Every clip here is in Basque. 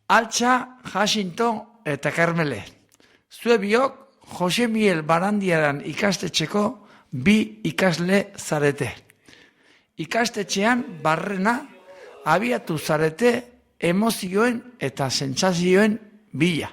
Altxa, Jacinto eta Karmele. Zue biok, Jose Miguel Barandiaran ikastetxeko bi ikasle zarete. Ikastetxean barrena abiatu zarete emozioen eta sentsazioen bila.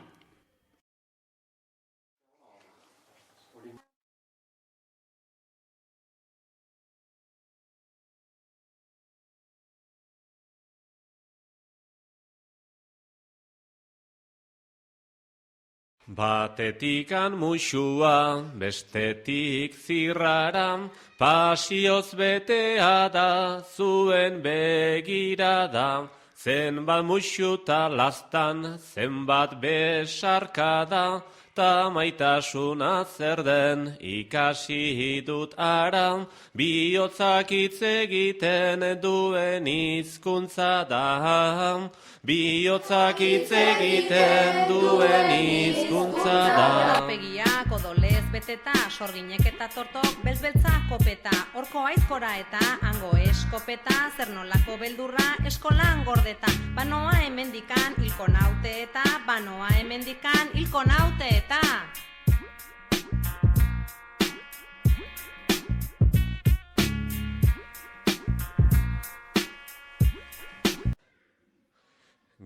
Batetikan muxua, bestetik zirrara, pasioz betea da zuen begirada, zenbat muxuta lastan, zenbat besarkada, ta maitasuna zer den ikasi dut ara, bihotzak hitz egiten duen hizkuntza da. Bihotzak hitz egiten duen hizkuntza da. Aurpegiak odolez beteta, sorginek eta tortok belzbeltza kopeta, horko aizkora eta hango eskopeta, zer nolako beldurra eskolan gordeta, banoa hemendikan hilko naute eta, banoa hemendikan hilko naute eta.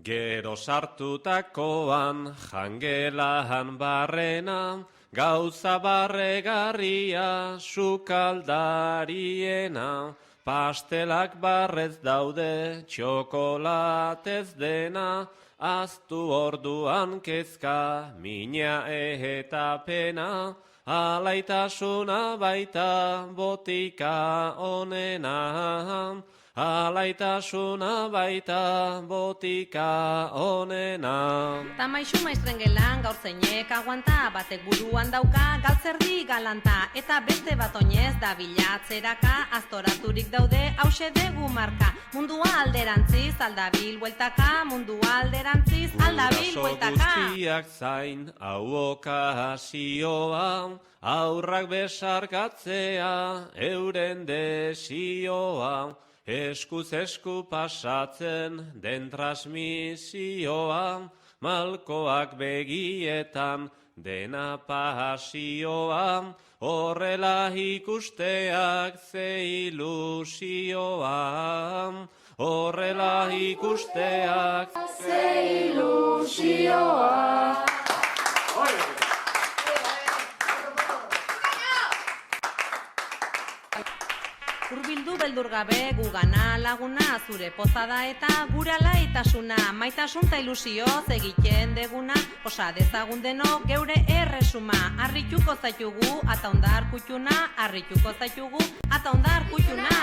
Gero sartutakoan jangelahan barrena, gauza barregarria sukaldariena, pastelak barrez daude txokolatez dena, aztu orduan kezka mina eta pena, alaitasuna baita botika onena. Alaitasuna baita botika onena. Ta maixu maistren gelan gaur zeinek aguanta, batek buruan dauka galtzerdi galanta, eta beste bat oinez da bilatzeraka, aztoraturik daude hause dugu marka. Mundua alderantziz aldabil bueltaka, mundua alderantziz aldabil bueltaka. Guraso guztiak zain hau okazioa, aurrak besarkatzea euren desioa, eskuz esku pasatzen den transmisioa, malkoak begietan dena pasioa, horrela ikusteak ze ilusioa, horrela ikusteak ze ilusioa. Urbildu beldur gabe gugana laguna, zure pozada eta gure alaitasuna, maitasun ta ilusioz egiten deguna, osa dezagun denok geure erresuma, harrituko zaitugu ata ondar kutxuna, harrituko zaitugu ata ondar kutxuna.